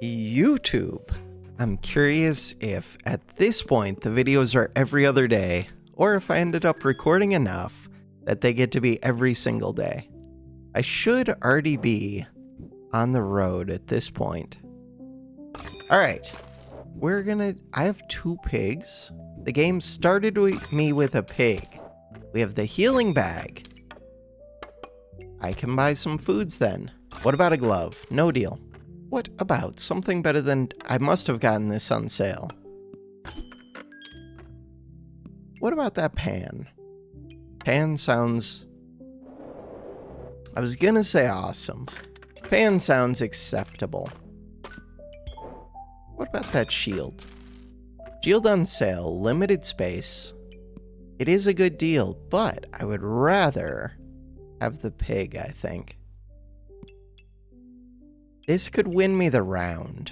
YouTube. I'm curious if at this point the videos are every other day, or if I ended up recording enough that they get to be every single day. I should already be on the road at this point. Alright, I have 2 pigs. The game started me with a pig. We have the healing bag. I can buy some foods then. What about a glove? No deal. What about something better than... I must have gotten this on sale. What about that pan? Pan sounds... I was gonna say awesome. Pan sounds acceptable. What about that shield? Shield on sale, limited space. It is a good deal, but I would rather have the pig, I think. This could win me the round,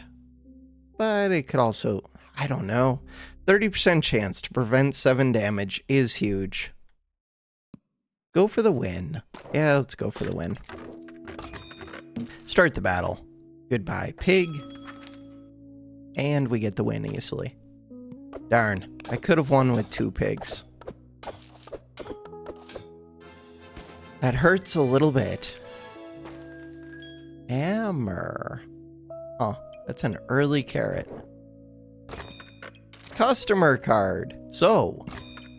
but it could also, I don't know. 30% chance to prevent 7 damage is huge. Go for the win. Yeah, let's go for the win. Start the battle. Goodbye, pig. And we get the win easily. Darn, I could have won with 2 pigs. That hurts a little bit. Hammer. Oh, that's an early carrot. Customer card. So,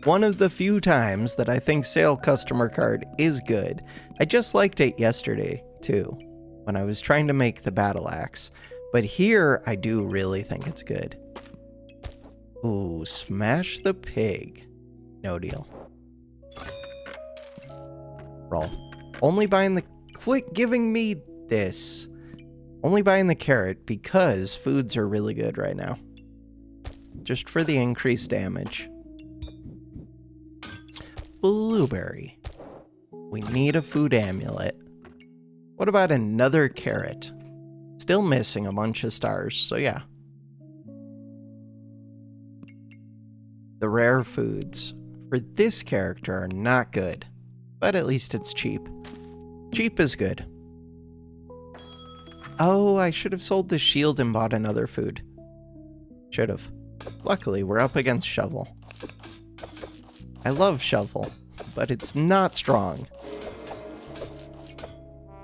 one of the few times that I think sale customer card is good. I just liked it yesterday, too, when I was trying to make the battle axe. But here, I do really think it's good. Ooh, smash the pig. No deal. Roll. Only buying the... Quit giving me this. Only buying the carrot because foods are really good right now. Just for the increased damage. Blueberry. We need a food amulet. What about another carrot? Still missing a bunch of stars, so yeah. The rare foods for this character are not good, but at least it's cheap. Cheap is good. Oh, I should have sold the shield and bought another food. Should have. Luckily, we're up against Shovel. I love Shovel, but it's not strong.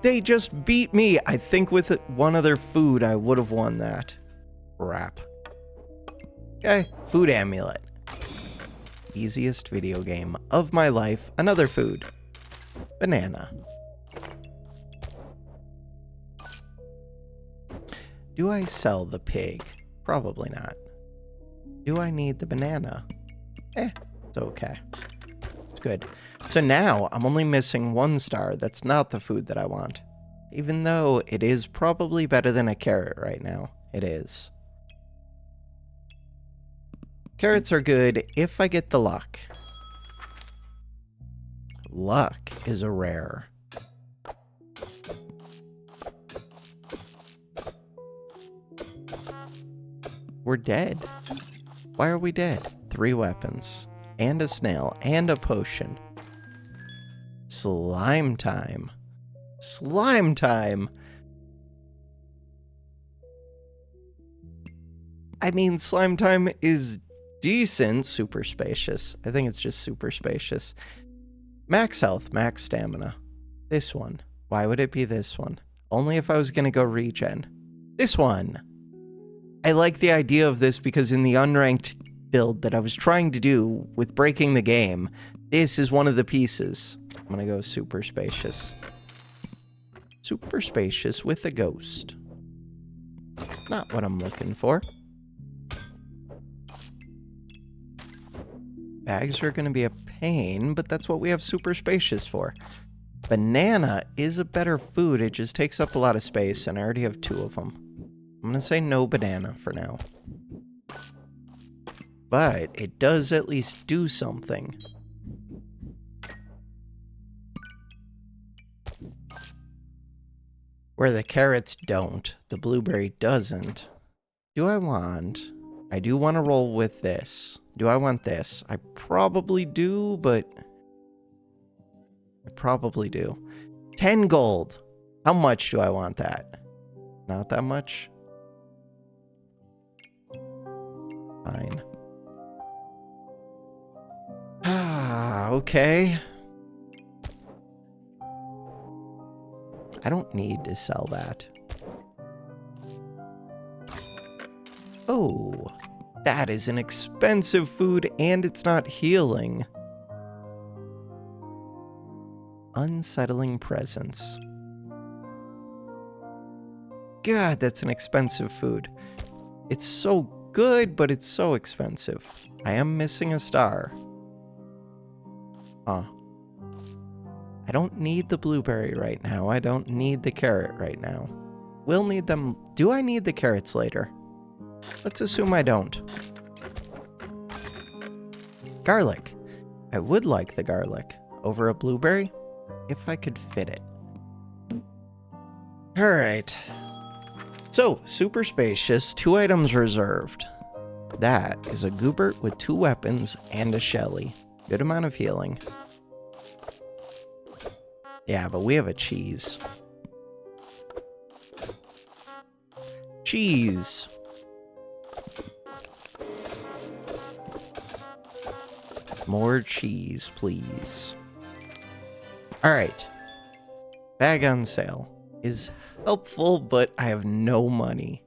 They just beat me. I think with one other food, I would have won that. Crap. Okay, food amulet. Easiest video game of my life. Another food. Banana. Do I sell the pig? Probably not. Do I need the banana? It's okay. It's good. So now I'm only missing 1 star. That's not the food that I want. Even though it is probably better than a carrot right now. It is. Carrots are good if I get the luck. Luck is a rare. We're dead. Why are we dead? 3 weapons. And a snail. And a potion. Slime time. Slime time! I mean, slime time is decent. Super spacious. I think it's just super spacious. Max health, max stamina. This one. Why would it be this one? Only if I was gonna go regen. This one! I like the idea of this because in the unranked build that I was trying to do with breaking the game, this is one of the pieces. I'm gonna go super spacious. Super spacious with a ghost. Not what I'm looking for. Bags are gonna be a pain, but that's what we have super spacious for. Banana is a better food, it just takes up a lot of space, and I already have 2 of them. I'm gonna say no banana for now. But it does at least do something. Where the carrots don't, the blueberry doesn't. Do I want... I do want to roll with this. Do I want this? I probably do, but... I probably do. 10 gold. How much do I want that? Not that much? Fine. Ah, okay. I don't need to sell that. Oh, that is an expensive food and it's not healing. Unsettling presence. God, that's an expensive food. It's so good, but it's so expensive. I am missing a star. Huh. I don't need the blueberry right now. I don't need the carrot right now. We'll need them. Do I need the carrots later? Let's assume I don't. Garlic. I would like the garlic over a blueberry if I could fit it. All right. So, super spacious, 2 items reserved. That is a Goobert with 2 weapons and a Shelly. Good amount of healing. Yeah, but we have a cheese. Cheese. More cheese, please. Alright. Bag on sale is helpful, but I have no money.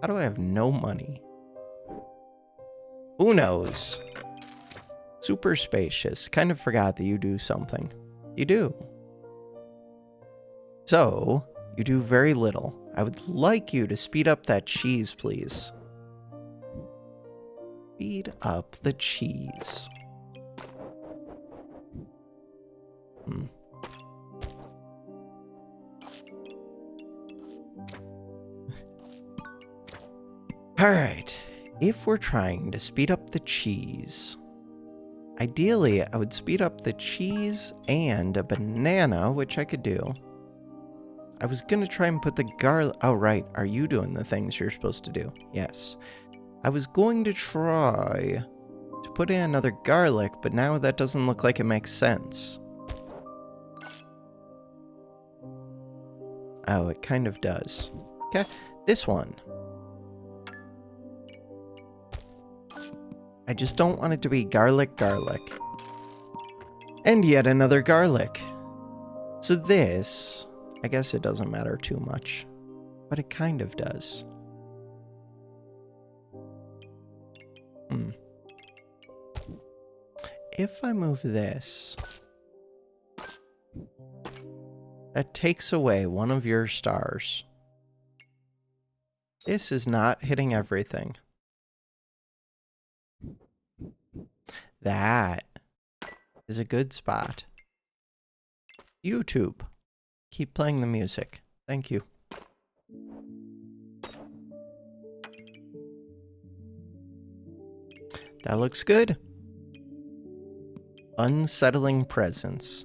How do I have no money? Who knows? Super spacious. Kind of forgot that you do something. You do. So, you do very little. I would like you to speed up that cheese, please. Speed up the cheese. Alright, if we're trying to speed up the cheese, ideally I would speed up the cheese and a banana, which I could do. I was gonna try and put the garlic. Oh, right. Are you doing the things you're supposed to do? Yes. I was going to try to put in another garlic, but now that doesn't look like it makes sense. Oh, it kind of does. Okay, this one. I just don't want it to be garlic. And yet another garlic. So this, I guess it doesn't matter too much, but it kind of does. If I move this, that takes away one of your stars. This is not hitting everything. That is a good spot. YouTube. Keep playing the music. Thank you. That looks good. Unsettling presence.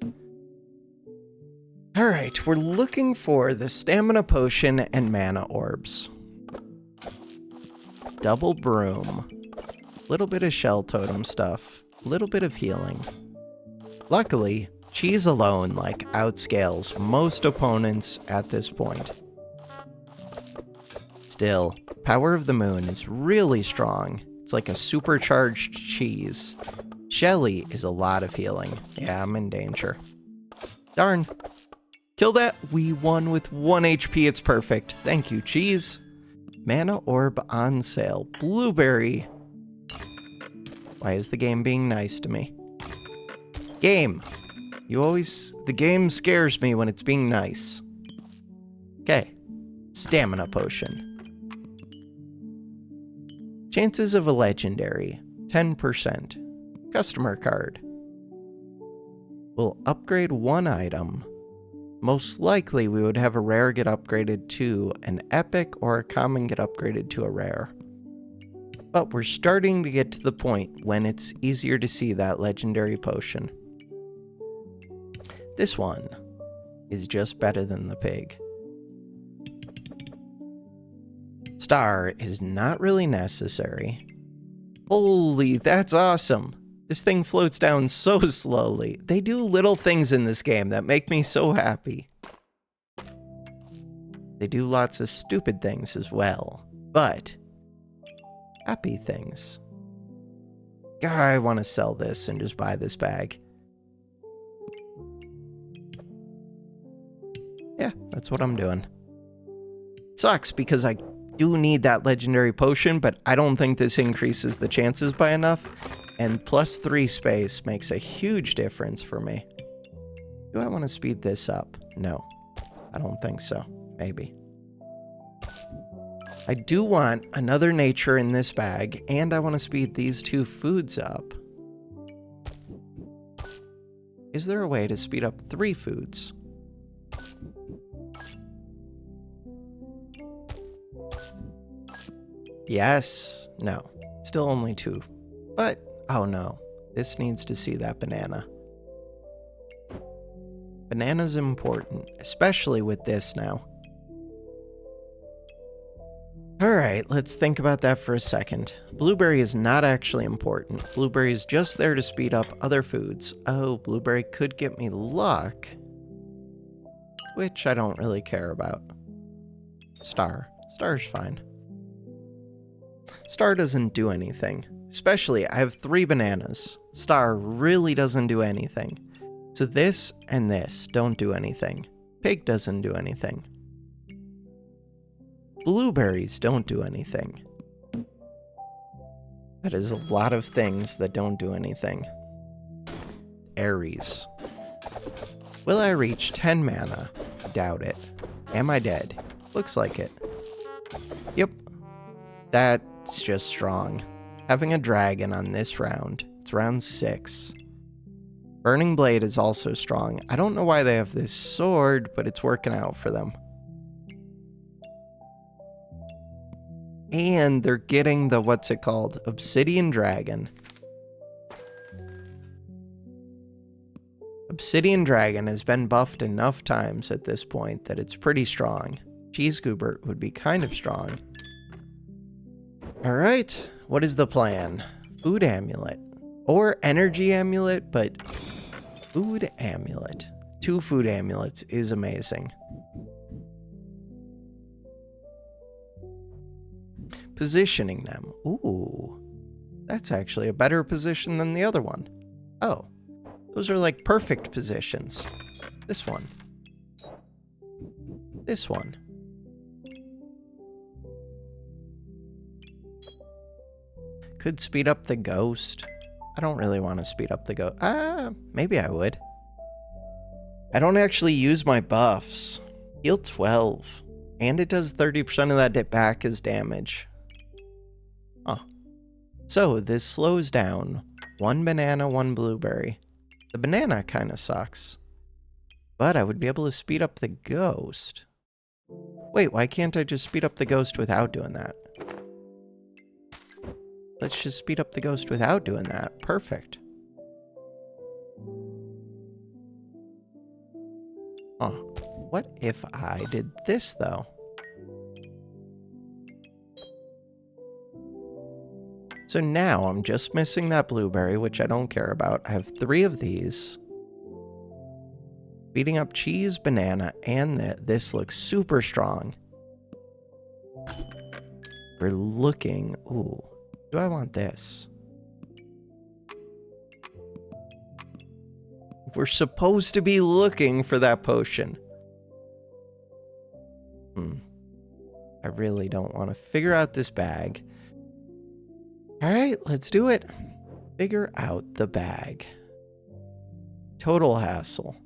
Alright, we're looking for the stamina potion and mana orbs. Double broom. Little bit of shell totem stuff. Little bit of healing. Luckily, cheese alone, outscales most opponents at this point. Still, Power of the Moon is really strong. It's like a supercharged cheese. Shelly is a lot of healing. Yeah, I'm in danger. Darn. Kill that. We won with 1 HP. It's perfect. Thank you, cheese. Mana orb on sale. Blueberry. Why is the game being nice to me? Game. The game scares me when it's being nice. Okay. Stamina potion. Chances of a legendary, 10%. Customer card. We'll upgrade 1 item. Most likely we would have a rare get upgraded to an epic or a common get upgraded to a rare. But we're starting to get to the point when it's easier to see that legendary potion. This one is just better than the pig. Star is not really necessary. Holy, that's awesome. This thing floats down so slowly. They do little things in this game that make me so happy. They do lots of stupid things as well, but happy things. God, I want to sell this and just buy this bag. Yeah, that's what I'm doing. Sucks because I do need that legendary potion, but I don't think this increases the chances by enough. And +3 space makes a huge difference for me. Do I want to speed this up? No, I don't think so. Maybe. I do want another nature in this bag, and I want to speed these 2 foods up. Is there a way to speed up 3 foods? Yes. No. Still only 2. But, oh no. This needs to see that banana. Banana's important, especially with this now. Alright, let's think about that for a second. Blueberry is not actually important. Blueberry is just there to speed up other foods. Oh, blueberry could get me luck, which I don't really care about. Star. Star's fine. Star doesn't do anything. Especially, I have 3 bananas. Star really doesn't do anything. So this and this don't do anything. Pig doesn't do anything. Blueberries don't do anything. That is a lot of things that don't do anything. Aries. Will I reach 10 mana? Doubt it. Am I dead? Looks like it. Yep. That's just strong. Having a dragon on this round. It's round 6. Burning Blade is also strong. I don't know why they have this sword, but it's working out for them. And they're getting the, what's it called? Obsidian Dragon. Obsidian Dragon has been buffed enough times at this point that it's pretty strong. Cheese Goobert would be kind of strong. Alright, what is the plan? Food Amulet. Or Energy Amulet, but Food Amulet. 2 Food Amulets is amazing. Positioning them. Ooh, that's actually a better position than the other one. Oh, those are like perfect positions. This one. This one. Could speed up the ghost. I don't really want to speed up the ghost. Maybe I would. I don't actually use my buffs. Heal 12. And it does 30% of that back as damage. Huh. So this slows down. 1 banana, 1 blueberry. The banana kind of sucks. But I would be able to speed up the ghost. Wait, why can't I just speed up the ghost without doing that? Let's just speed up the ghost without doing that. Perfect. Huh. What if I did this, though? So now I'm just missing that blueberry, which I don't care about. I have 3 of these. Beating up cheese, banana, and this looks super strong. We're looking... Ooh. Do I want this? We're supposed to be looking for that potion. I really don't want to figure out this bag. Alright, let's do it. Figure out the bag. Total hassle.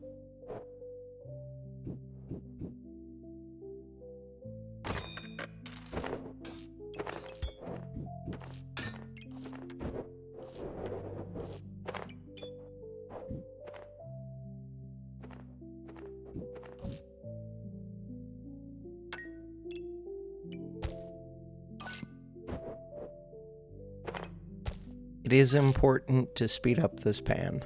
It is important to speed up this pan.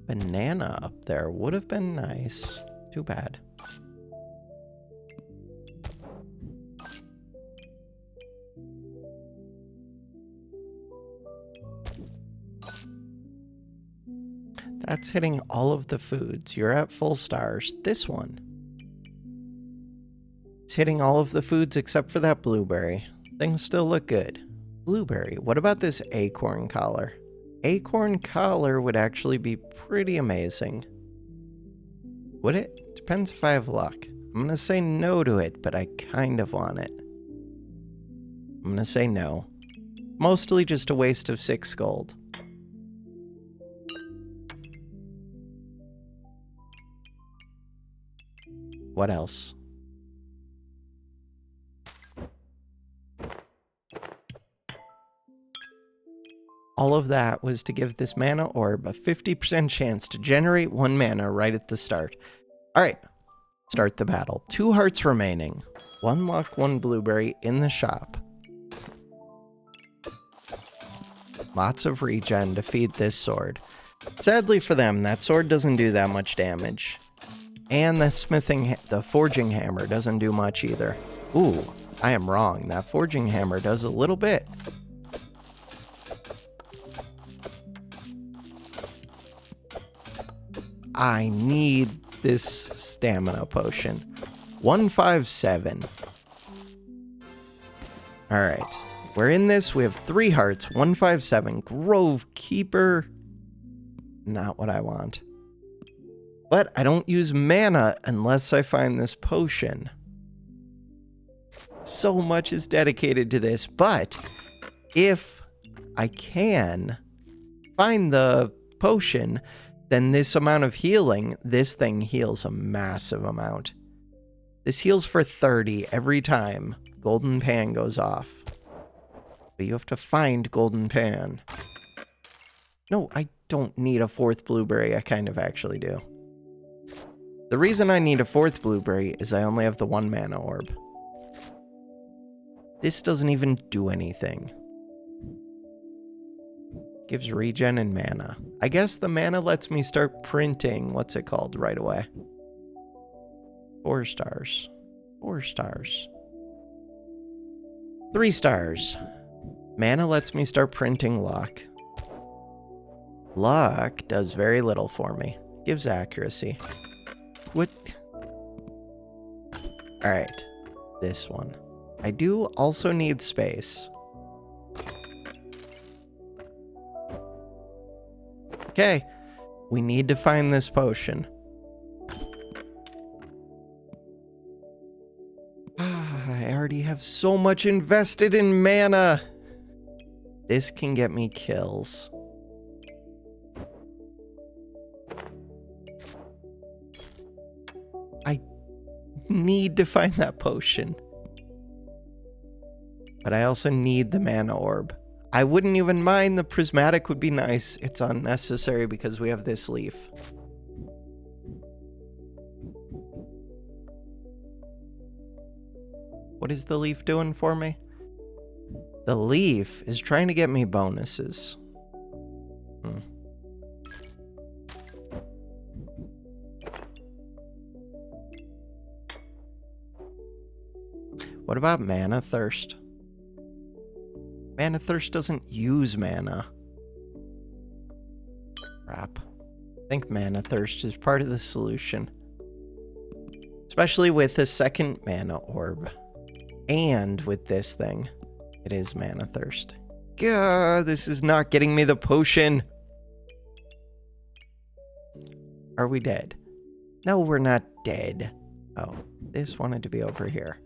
Banana up there would have been nice. Too bad. That's hitting all of the foods. You're at full stars. This one. It's hitting all of the foods except for that blueberry. Things still look good. Blueberry. What about this acorn collar? Acorn collar would actually be pretty amazing. Would it? Depends if I have luck. I'm gonna say no to it, but I kind of want it. I'm gonna say no. Mostly just a waste of 6 gold. What else? All of that was to give this mana orb a 50% chance to generate 1 mana right at the start. Alright, start the battle. 2 hearts remaining. 1 luck, 1 blueberry in the shop. Lots of regen to feed this sword. Sadly for them, that sword doesn't do that much damage. And the forging hammer doesn't do much either. Ooh, I am wrong. That forging hammer does a little bit. I need this stamina potion. 157. Alright. We're in this. We have 3 hearts. 157. Grove Keeper. Not what I want. But I don't use mana unless I find this potion. So much is dedicated to this. But if I can find the potion, then this amount of healing, this thing heals a massive amount. This heals for 30 every time Golden Pan goes off. But you have to find Golden Pan. No, I don't need a 4th blueberry. I kind of actually do. The reason I need a 4th blueberry is I only have the 1 mana orb. This doesn't even do anything. Gives regen and mana. I guess the mana lets me start printing, what's it called, right away. 4 stars. 4 stars. 3 stars. Mana lets me start printing luck. Luck does very little for me. Gives accuracy. What? Alright. This one. I do also need space. Okay. We need to find this potion. I already have so much invested in mana. This can get me kills. I need to find that potion. But I also need the mana orb. I wouldn't even mind the prismatic would be nice. It's unnecessary because we have this leaf. What is the leaf doing for me? The leaf is trying to get me bonuses. What about Mana Thirst? Mana Thirst doesn't use mana. Crap. I think Mana Thirst is part of the solution. Especially with the 2nd mana orb. And with this thing. It is Mana Thirst. Gah, this is not getting me the potion. Are we dead? No, we're not dead. Oh, this wanted to be over here.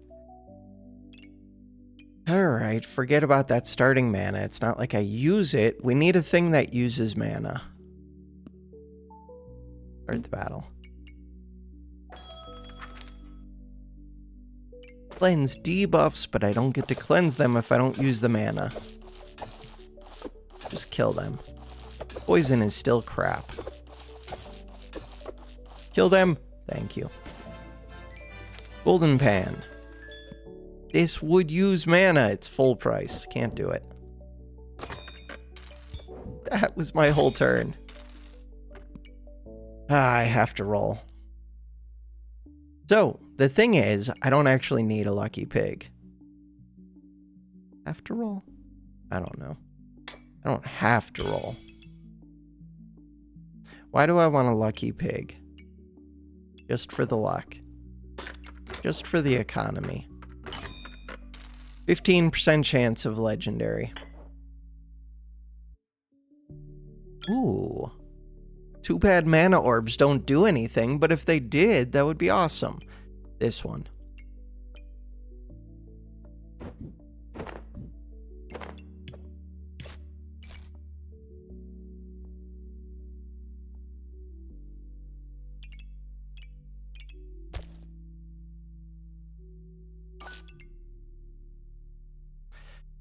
Alright, forget about that starting mana. It's not like I use it. We need a thing that uses mana. Start the battle. Cleanse debuffs, but I don't get to cleanse them if I don't use the mana. Just kill them. Poison is still crap. Kill them. Thank you. Golden Pan. This would use mana. It's full price. Can't do it. That was my whole turn. I have to roll. So, the thing is, I don't actually need a lucky pig. Have to roll? I don't know. I don't have to roll. Why do I want a lucky pig? Just for the luck. just for the economy. 15% chance of legendary. Ooh. Too bad mana orbs don't do anything, but if they did, that would be awesome. This one.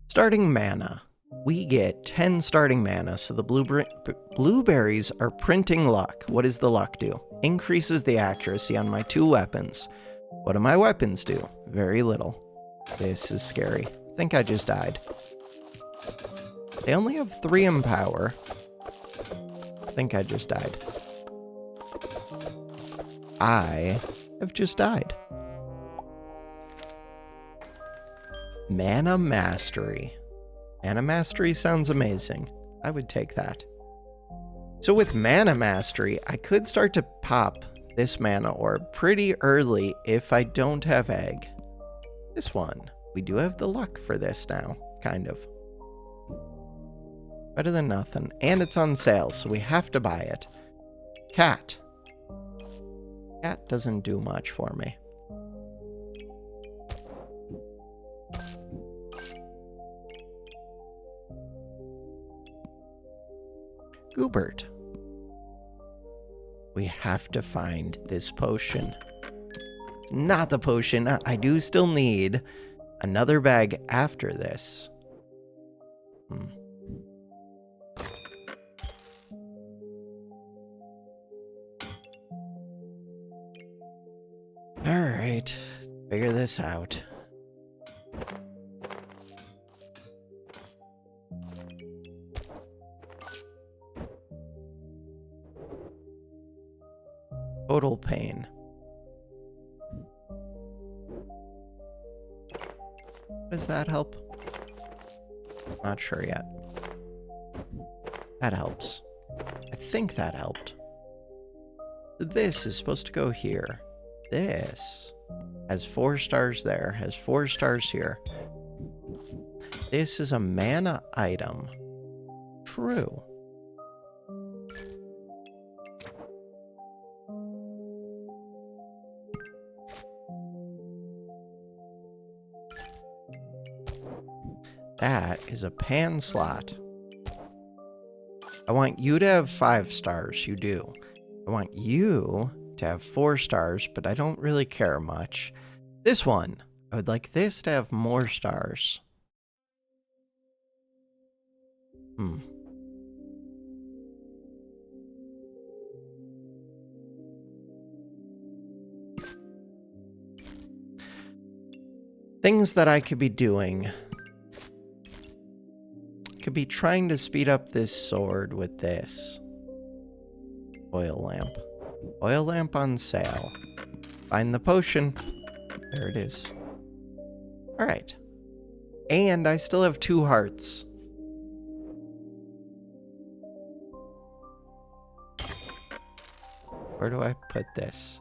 Starting mana. We get 10 starting mana, so the blueberries are printing luck. What does the luck do? Increases the accuracy on my 2 weapons. What do my weapons do? Very little. This is scary. I think I just died. They only have 3 in power. I think I just died. I have just died. Mana Mastery. Mana Mastery sounds amazing. I would take that. So with Mana Mastery, I could start to pop this mana orb pretty early if I don't have egg. This one. We do have the luck for this now, kind of. Better than nothing. And it's on sale, so we have to buy it. Cat. Cat doesn't do much for me. Goobert. We have to find this potion. It's not the potion. I do still need another bag after this. Alright, figure this out. Total pain. Does that help? Not sure yet. That helps. I think that helped. This is supposed to go here. This has 4 stars there, has 4 stars here. This is a mana item. True. That is a pan slot. I want you to have 5 stars. You do. I want you to have 4 stars, but I don't really care much. This one. I would like this to have more stars. Things that I could be doing. Could be trying to speed up this sword with this. Oil lamp. Oil lamp on sale. Find the potion. There it is. Alright. And I still have 2 hearts. Where do I put this?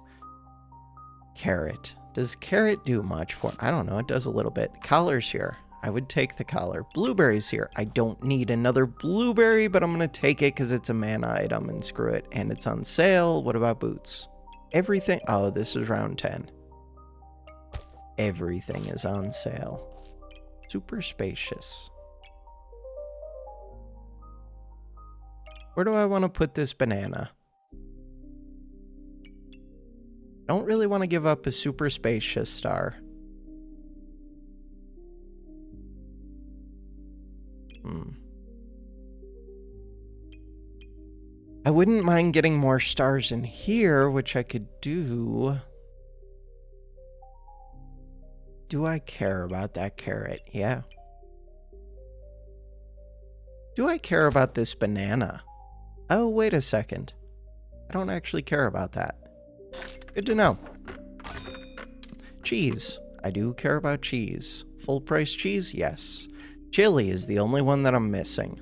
Carrot. Does carrot do much for... I don't know. It does a little bit. Collar's here. I would take the collar. Blueberry's here. I don't need another blueberry, but I'm going to take it because it's a mana item and screw it. And it's on sale. What about boots? Everything. Oh, this is round 10. Everything is on sale. Super spacious. Where do I want to put this banana? I don't really want to give up a super spacious star. I wouldn't mind getting more stars in here, which I could do. Do I care about that carrot? Yeah. Do I care about this banana? Oh, wait a second. I don't actually care about that. Good to know. Cheese. I do care about cheese. Full price cheese? Yes. Chili is the only one that I'm missing.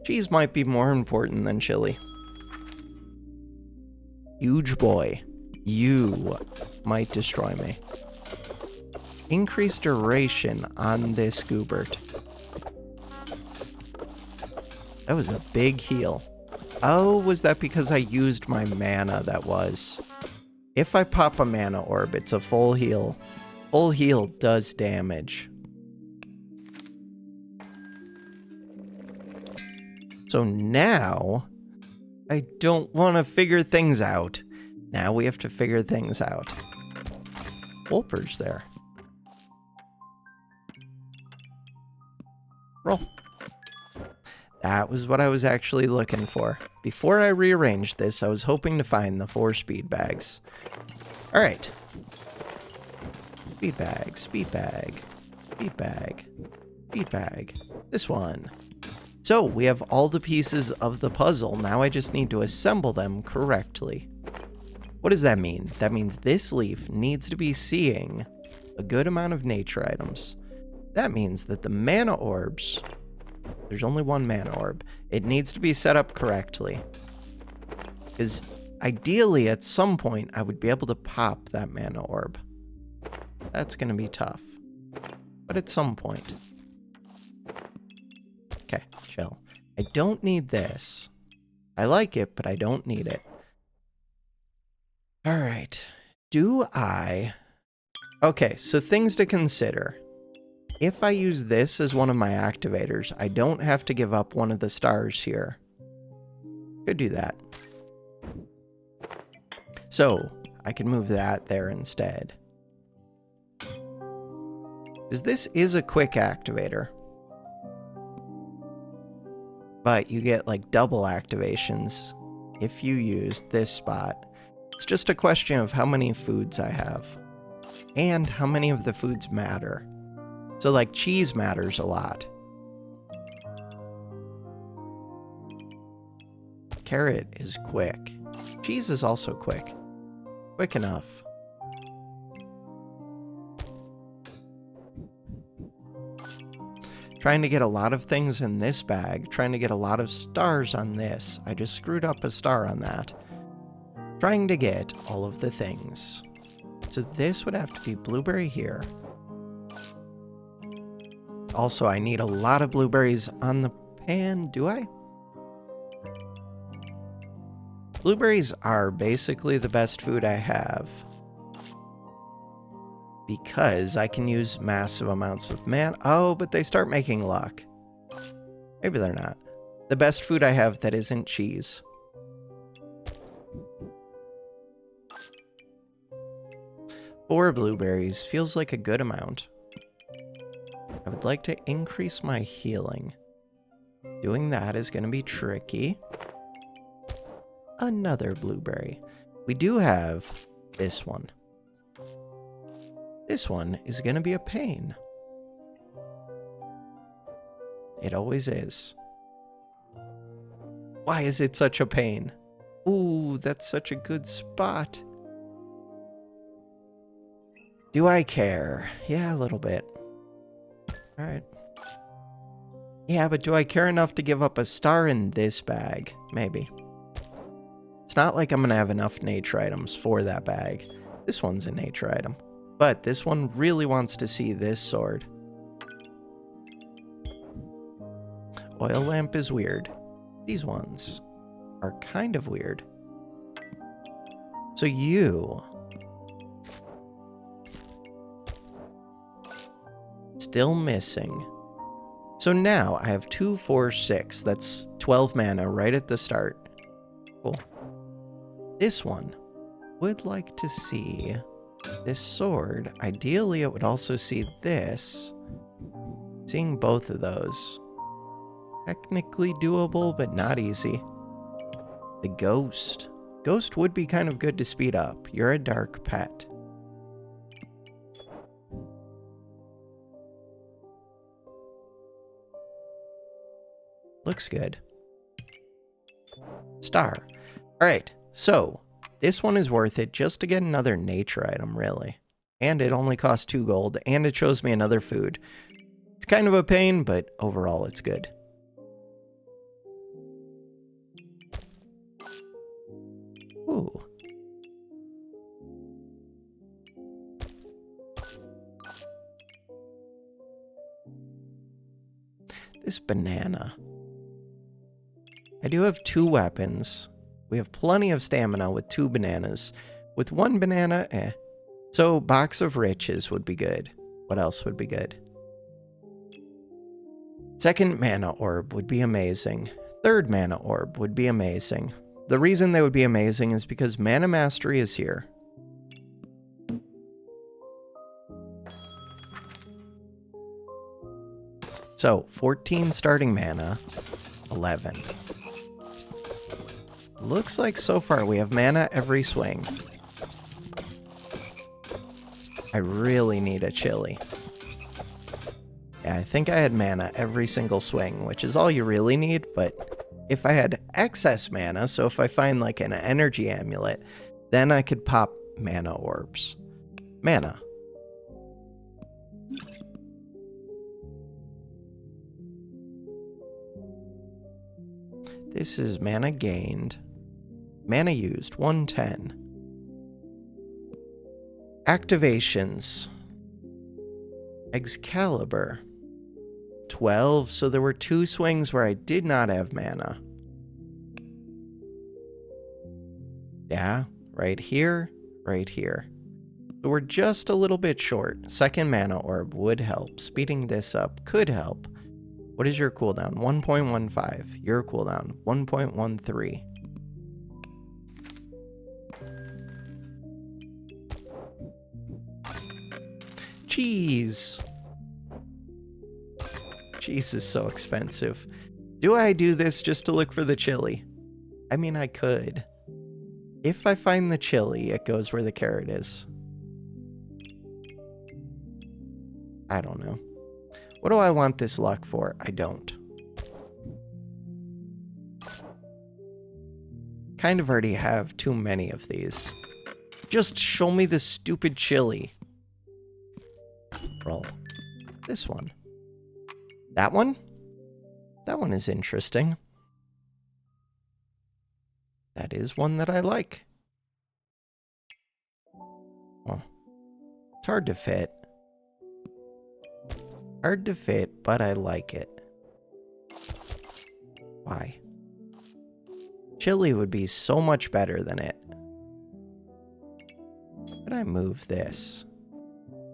Cheese might be more important than chili. Huge boy. You might destroy me. Increased duration on this Goobert. That was a big heal. Oh, was that because I used my mana? That was. If I pop a mana orb, it's a full heal. Full heal does damage. So now, I don't want to figure things out. Now we have to figure things out. Wolper's there. Roll. That was what I was actually looking for. Before I rearranged this, I was hoping to find the 4 speed bags. Alright. Speed bag, speed bag, speed bag, speed bag. This one. So, we have all the pieces of the puzzle. Now I just need to assemble them correctly. What does that mean? That means this leaf needs to be seeing a good amount of nature items. That means that the mana orbs, there's only one mana orb, it needs to be set up correctly. Because ideally, at some point, I would be able to pop that mana orb. That's going to be tough. But at some point. Okay, chill. I don't need this. I like it, but I don't need it. Alright. Do I... Okay, so things to consider. If I use this as one of my activators, I don't have to give up one of the stars here. Could do that. So, I can move that there instead. Because this is a quick activator. But you get like double activations if you use this spot. It's just a question of how many foods I have. And how many of the foods matter. So like cheese matters a lot. Carrot is quick. Cheese is also quick. Quick enough. Trying to get a lot of things in this bag. Trying to get a lot of stars on this. I just screwed up a star on that. Trying to get all of the things. So this would have to be blueberry here. Also, I need a lot of blueberries on the pan. Do I? Blueberries are basically the best food I have. Because I can use massive amounts of mana. Oh, but they start making luck. Maybe they're not. The best food I have that isn't cheese. 4 blueberries feels like a good amount. I would like to increase my healing. Doing that is going to be tricky. Another blueberry. We do have this one. This one is going to be a pain. It always is. Why is it such a pain? Ooh, that's such a good spot. Do I care? Yeah, a little bit. Alright. Yeah, but do I care enough to give up a star in this bag? Maybe. It's not like I'm going to have enough nature items for that bag. This one's a nature item. But this one really wants to see this sword. Oil lamp is weird. These ones are kind of weird. So you... Still missing. So now I have 2, 4, 6. That's 12 mana right at the start. Cool. This one would like to see this sword. Ideally, it would also see this. Seeing both of those. Technically doable, but not easy. The ghost. Ghost would be kind of good to speed up. You're a dark pet. Looks good. Star. Alright, so this one is worth it just to get another nature item, really. And it only costs 2 gold, and it shows me another food. It's kind of a pain, but overall it's good. Ooh. This banana. I do have 2 weapons. We have plenty of stamina with 2 bananas. With 1 banana, So, box of riches would be good. What else would be good? Second mana orb would be amazing. Third mana orb would be amazing. The reason they would be amazing is because mana mastery is here. So, 14 starting mana, 11. Looks like so far we have mana every swing. I really need a chili. Yeah, I think I had mana every single swing, which is all you really need, but if I had excess mana, so if I find like an energy amulet, then I could pop mana orbs. Mana. This is mana gained. Mana used, 110. Activations. Excalibur. 12, so there were 2 swings where I did not have mana. Yeah, right here, right here. So we're just a little bit short. Second mana orb would help. Speeding this up could help. What is your cooldown? 1.15. Your cooldown, 1.13. Cheese. Cheese is so expensive. Do I do this just to look for the chili? I mean, I could. If I find the chili, it goes where the carrot is. I don't know. What do I want this luck for? I don't. Kind of already have too many of these. Just show me the stupid chili. Roll. This one. That one? That one is interesting. That is one that I like. Well, it's hard to fit. Hard to fit, but I like it. Why? Chili would be so much better than it. Could I move this?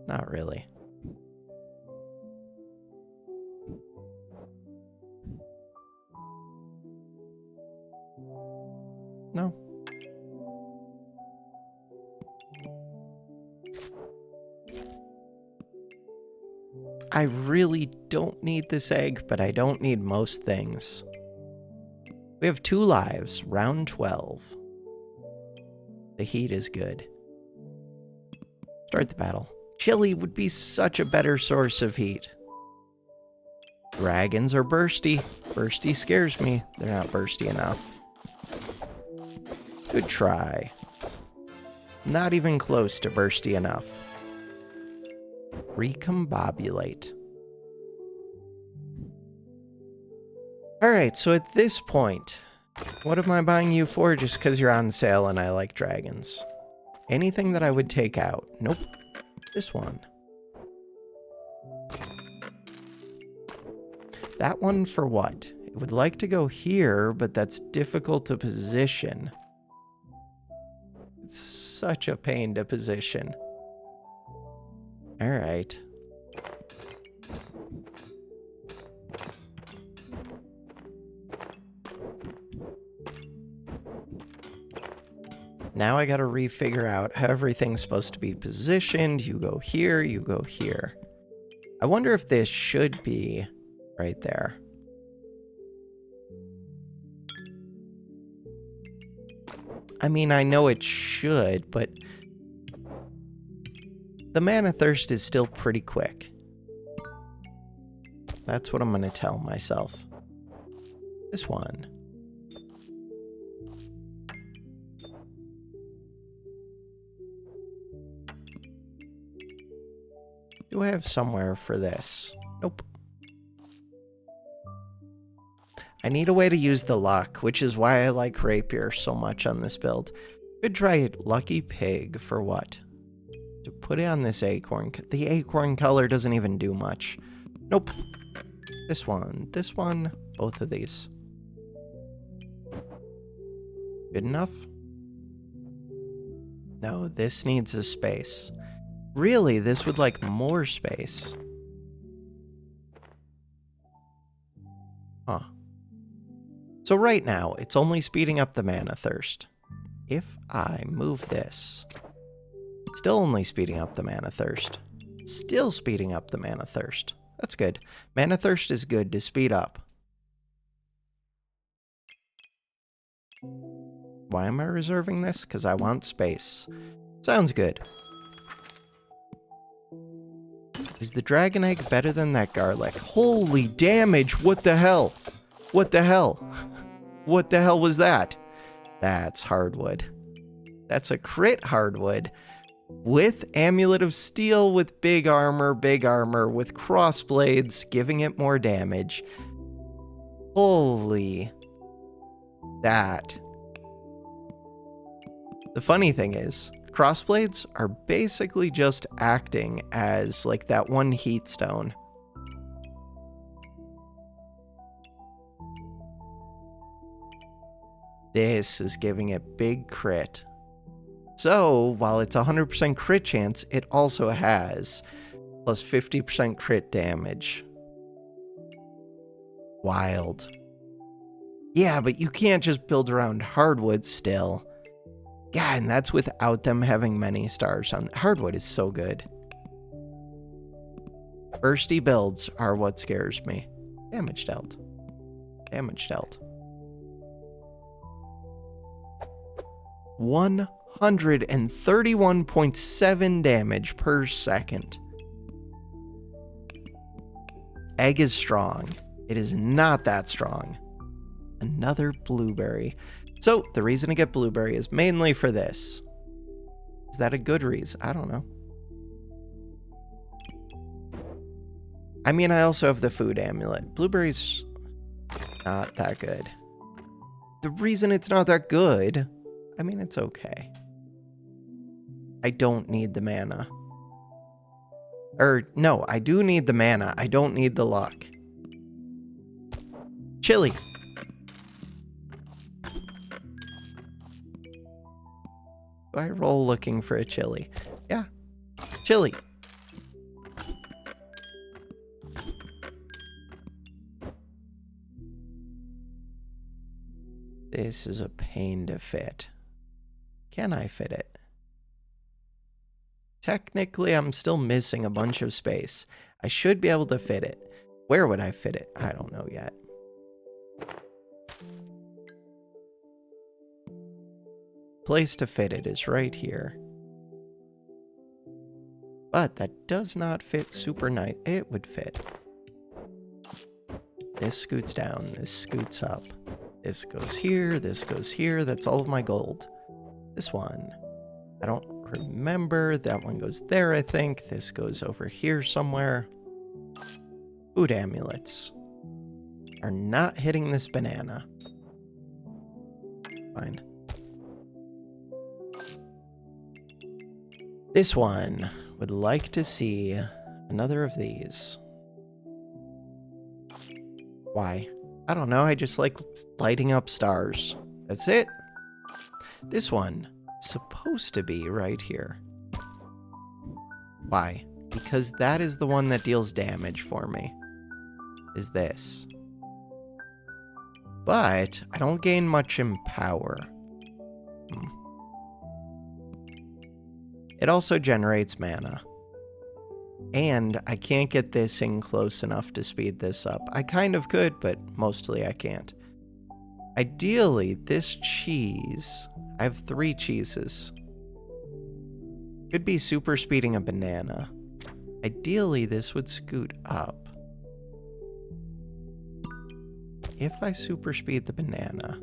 Not really. No. I really don't need this egg, but I don't need most things. We have 2 lives, round 12. The heat is good. Start the battle. Chili would be such a better source of heat. Dragons are bursty. Bursty scares me. They're not bursty enough. Good try. Not even close to bursty enough. Recombobulate. Alright, so at this point, what am I buying you for? Just because you're on sale and I like dragons. Anything that I would take out? Nope. This one. That one for what? It would like to go here, but that's difficult to position. It's such a pain to position. Alright. Now I gotta refigure out how everything's supposed to be positioned. You go here, you go here. I wonder if this should be right there. I mean, I know it should, but the mana thirst is still pretty quick. That's what I'm gonna tell myself. This one. Do I have somewhere for this? Nope. I need a way to use the luck, which is why I like rapier so much on this build. Could try lucky pig for what? To put it on this acorn. The acorn color doesn't even do much. Nope. This one, both of these. Good enough? No, this needs a space. Really, this would like more space. Huh. So right now, it's only speeding up the mana thirst. If I move this, still only speeding up the mana thirst. Still speeding up the mana thirst. That's good. Mana thirst is good to speed up. Why am I reserving this? Because I want space. Sounds good. Is the dragon egg better than that garlic? Holy damage! What the hell? What the hell? What the hell was that? That's hardwood. That's a crit hardwood. With Amulet of Steel, with big armor, with crossblades, giving it more damage. Holy. That. The funny thing is, crossblades are basically just acting as like that one heat stone. This is giving it big crit. So, while it's 100% crit chance, it also has plus 50% crit damage. Wild. Yeah, but you can't just build around hardwood still. Yeah, and that's without them having many stars on. Hardwood is so good. Bursty builds are what scares me. Damage dealt. Damage dealt. 131.7 damage per second. Egg is strong. It is not that strong. Another blueberry. So, the reason to get blueberry is mainly for this. Is that a good reason? I don't know. I mean, I also have the food amulet. Blueberry's not that good. The reason it's not that good, I mean, it's okay. I don't need the mana. No, I do need the mana. I don't need the luck. Chili. Do I roll looking for a chili? Yeah. Chili. This is a pain to fit. Can I fit it? Technically, I'm still missing a bunch of space. I should be able to fit it. Where would I fit it? I don't know yet. Place to fit it is right here. But that does not fit super nice. It would fit. This scoots down. This scoots up. This goes here. This goes here. That's all of my gold. This one. I don't remember. That one goes there, I think. This goes over here somewhere. Food amulets are not hitting this banana. Fine. This one would like to see another of these. Why? I don't know. I just like lighting up stars. That's it. This one is supposed to be right here. Why? Because that is the one that deals damage for me. Is this. But I don't gain much in power. It also generates mana. And I can't get this in close enough to speed this up. I kind of could, but mostly I can't. Ideally, this cheese... I have 3 cheeses. Could be super speeding a banana. Ideally, this would scoot up. If I super speed the banana...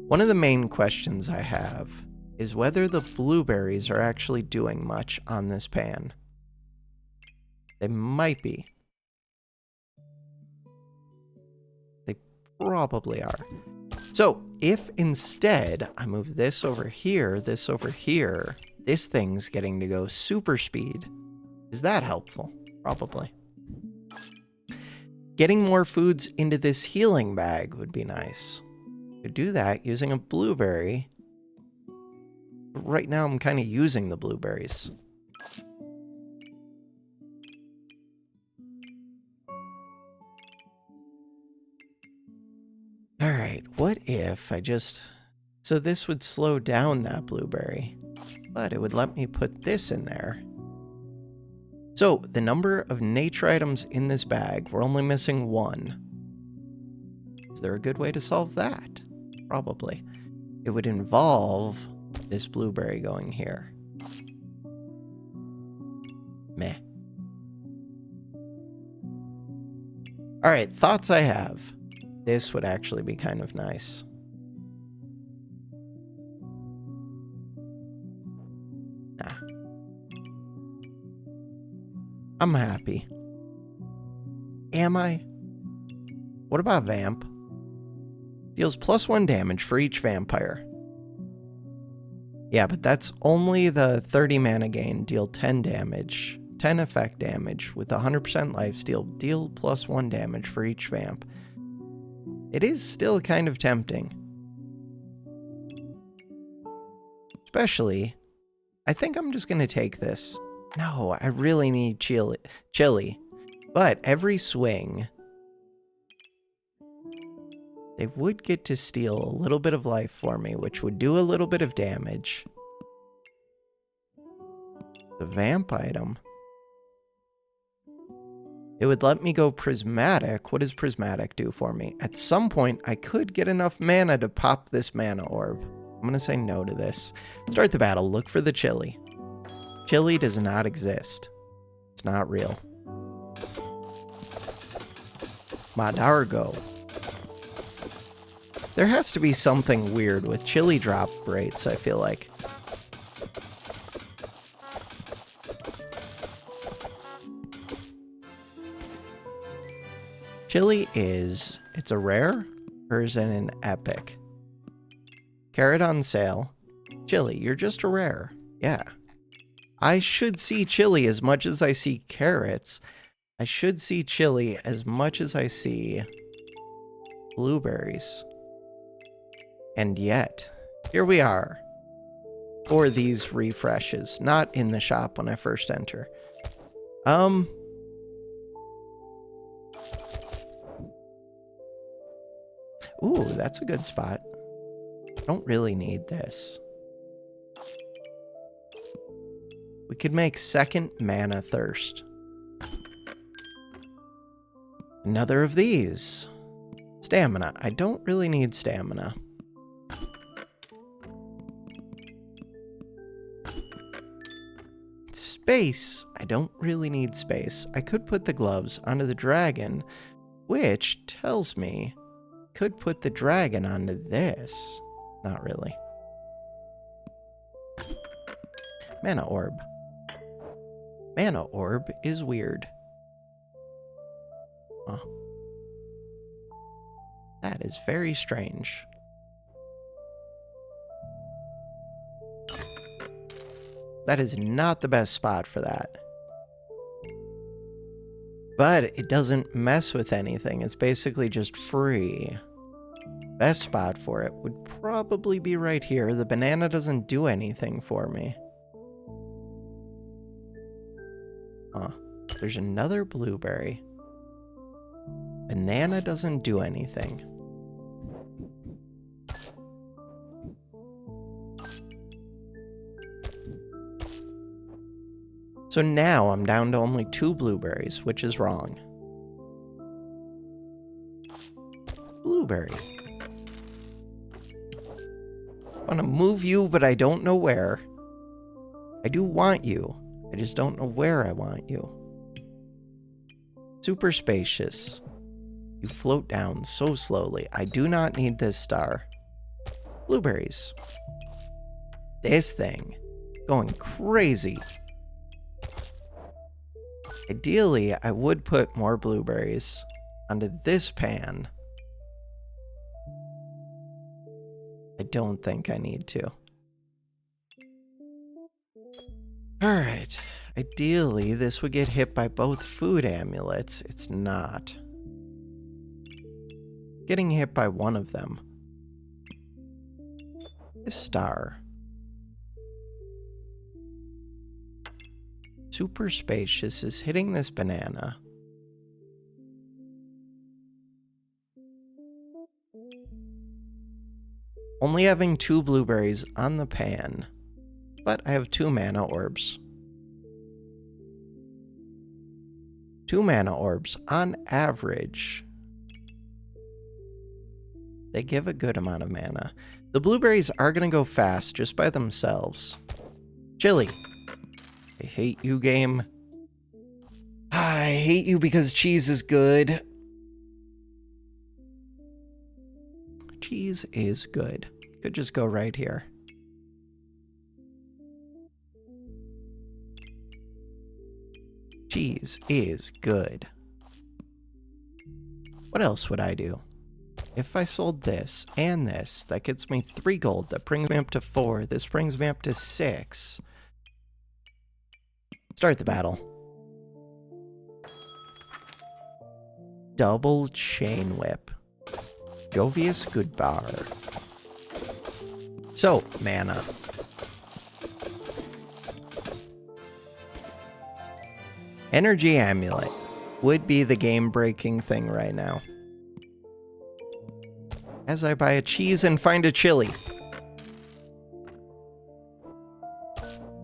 One of the main questions I have is whether the blueberries are actually doing much on this pan. They might be. They probably are. So, if instead I move this over here, this thing's getting to go super speed. Is that helpful? Probably. Getting more foods into this healing bag would be nice. Could do that using a blueberry. But right now I'm kind of using the blueberries. Alright, what if I just... So this would slow down that blueberry, but it would let me put this in there. So the number of nature items in this bag, we're only missing 1. Is there a good way to solve that? Probably. It would involve this blueberry going here. Meh. Alright, thoughts I have. This would actually be kind of nice. Nah. I'm happy. Am I? What about Vamp? Deals +1 damage for each vampire. Yeah, but that's only the 30 mana gain. Deal 10 damage. 10 effect damage with 100% lifesteal. Deal +1 damage for each vamp. It is still kind of tempting. Especially, I think I'm just going to take this. No, I really need chili. But every swing, they would get to steal a little bit of life for me, which would do a little bit of damage. The vamp item. It would let me go prismatic. What does prismatic do for me? At some point, I could get enough mana to pop this mana orb. I'm going to say no to this. Start the battle. Look for the chili. Chili does not exist. It's not real. Madargo. There has to be something weird with chili drop rates, I feel like. Chili is... It's a rare? Or is it an epic? Carrot on sale. Chili, you're just a rare. Yeah. I should see chili as much as I see carrots. I should see chili as much as I see blueberries. And yet, here we are. For these refreshes. Not in the shop when I first enter. Ooh, that's a good spot. I don't really need this. We could make second mana thirst. Another of these. Stamina. I don't really need stamina. Space. I don't really need space. I could put the gloves onto the dragon, which tells me could put the dragon onto this. Not really. Mana orb. Mana orb is weird. Huh. That is very strange. That is not the best spot for that. But it doesn't mess with anything. It's basically just free. Best spot for it would probably be right here. The banana doesn't do anything for me. Huh. There's another blueberry. Banana doesn't do anything. So now I'm down to only 2 blueberries, which is wrong. Blueberry. I want to move you, but I don't know where. I do want you. I just don't know where I want you. Super spacious. You float down so slowly. I do not need this star. Blueberries. This thing. Going crazy. Ideally, I would put more blueberries onto this pan. I don't think I need to. Alright. Ideally, this would get hit by both food amulets. It's not. Getting hit by one of them. This star. Super spacious is hitting this banana. Only having 2 blueberries on the pan, but I have 2 mana orbs. 2 mana orbs on average. They give a good amount of mana. The blueberries are going to go fast just by themselves. Chili. I hate you, game. I hate you because cheese is good. Cheese is good. Could just go right here. Cheese is good. What else would I do? If I sold this and this, that gets me 3 gold. That brings me up to 4. This brings me up to 6. Start the battle. Double chain whip. Jovius Goodbar. So, mana. Energy amulet would be the game-breaking thing right now. As I buy a cheese and find a chili.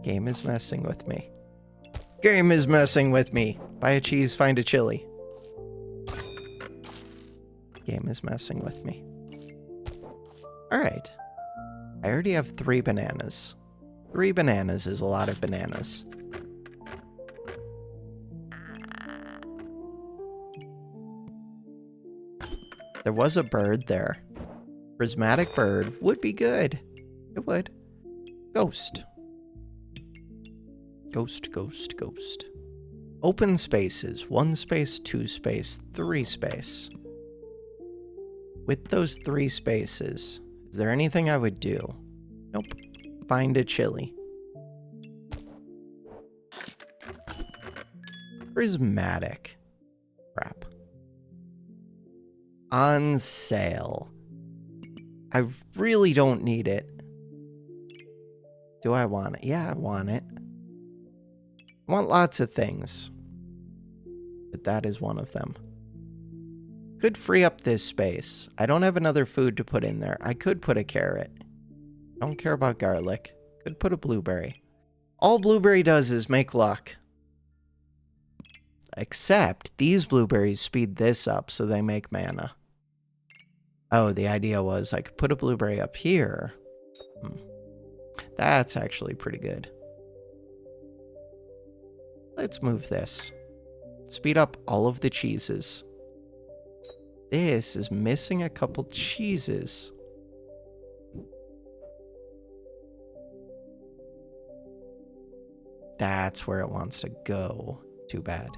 Game is messing with me. Game is messing with me. Buy a cheese, find a chili. Game is messing with me. Alright. I already have 3 bananas. 3 bananas is a lot of bananas. There was a bird there. Prismatic bird would be good. It would. Ghost. Ghost, ghost, ghost. Open spaces. 1 space, 2 space, 3 space. With those 3 spaces, is there anything I would do? Nope. Find a chili. Prismatic. Crap. On sale. I really don't need it. Do I want it? Yeah, I want it. I want lots of things. But that is one of them. Could free up this space. I don't have another food to put in there. I could put a carrot. Don't care about garlic. Could put a blueberry. All blueberry does is make luck. Except these blueberries speed this up so they make mana. Oh, the idea was I could put a blueberry up here. That's actually pretty good. Let's move this. Speed up all of the cheeses. This is missing a couple cheeses. That's where it wants to go. Too bad.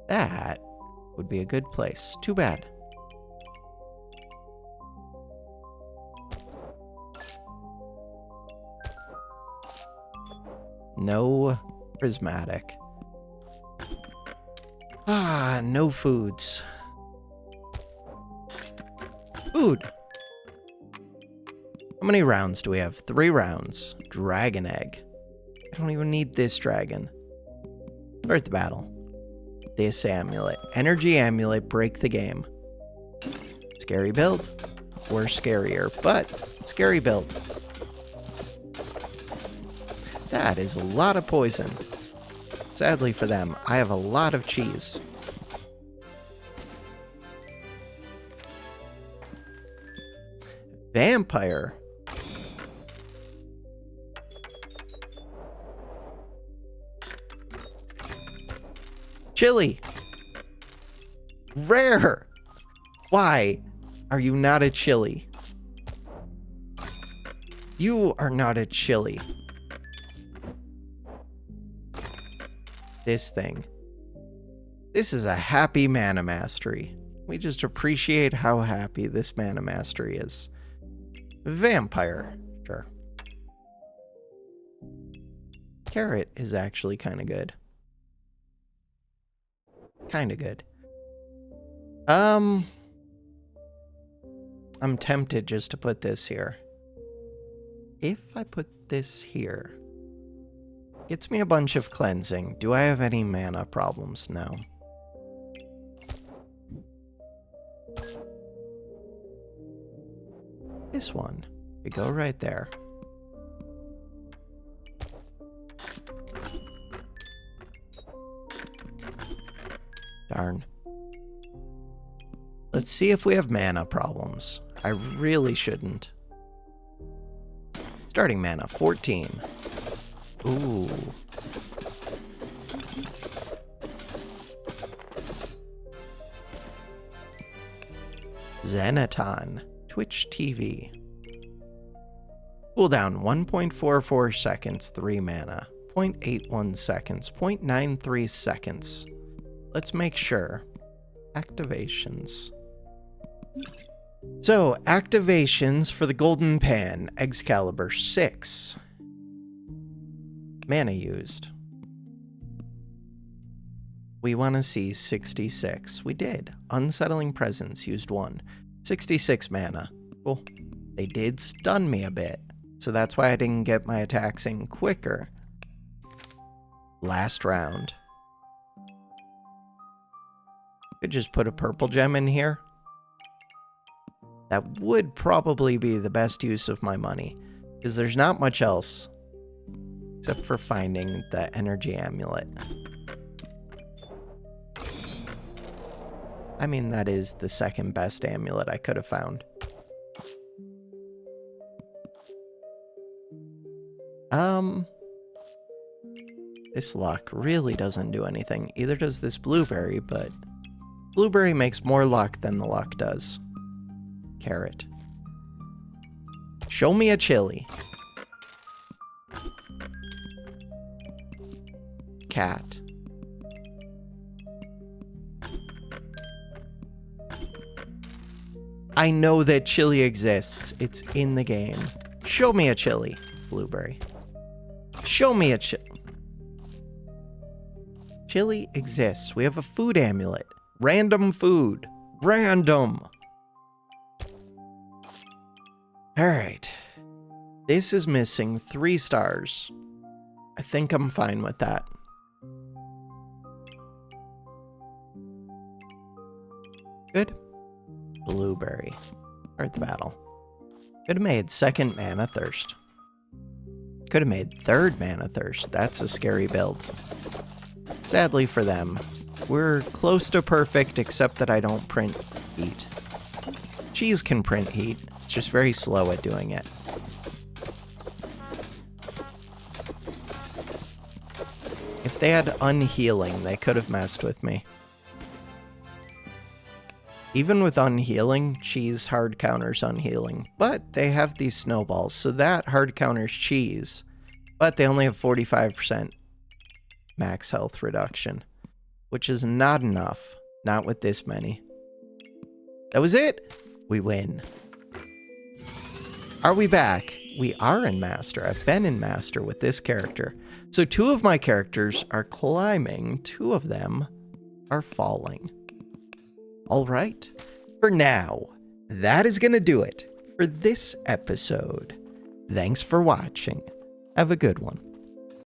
That would be a good place. Too bad. No prismatic. Ah, no foods. Food. How many rounds do we have? 3 rounds. Dragon egg. I don't even need this dragon. Start the battle. This amulet. Energy amulet, break the game. Scary build. Or scarier, but scary build. That is a lot of poison. Sadly for them, I have a lot of cheese. Vampire. Chili. Rare. Why are you not a chili? You are not a chili. This thing. This is a happy mana mastery. We just appreciate how happy this mana mastery is. Vampire. Sure. Carrot is actually kind of good. Kind of good. I'm tempted just to put this here. If I put this here, gets me a bunch of cleansing. Do I have any mana problems? No. This one could go right there. Darn. Let's see if we have mana problems. I really shouldn't. Starting mana, 14. Ooh. Zenaton, Twitch TV. Cooldown 1.44 seconds, 3 mana. 0.81 seconds, 0.93 seconds. Let's make sure. Activations. So, activations for the Golden Pan, Excalibur 6. Mana used. We want to see 66. We did. Unsettling Presence used 1. 66 mana. Cool. They did stun me a bit, so that's why I didn't get my attacks in quicker. Last round. Could just put a purple gem in here. That would probably be the best use of my money, because there's not much else except for finding the energy amulet. I mean, that is the second best amulet I could have found. This luck really doesn't do anything. Either does this blueberry, but blueberry makes more luck than the luck does. Carrot. Show me a chili. Cat. I know that chili exists. It's in the game. Show me a chili. Blueberry. Show me a chili. Chili exists. We have a food amulet. Random food. Random. Alright. This is missing 3 stars. I think I'm fine with that. Good. Blueberry. Start the battle. Could have made 2nd mana thirst. Could have made 3rd mana thirst. That's a scary build. Sadly for them, we're close to perfect except that I don't print heat. Cheese can print heat. It's just very slow at doing it. If they had unhealing, they could have messed with me. Even with unhealing, cheese hard counters unhealing. But they have these snowballs, so that hard counters cheese. But they only have 45% max health reduction, which is not enough. Not with this many. That was it. We win. Are we back? We are in Master. I've been in Master with this character. So 2 of my characters are climbing. 2 of them are falling. All right. For now, that is going to do it for this episode. Thanks for watching. Have a good one.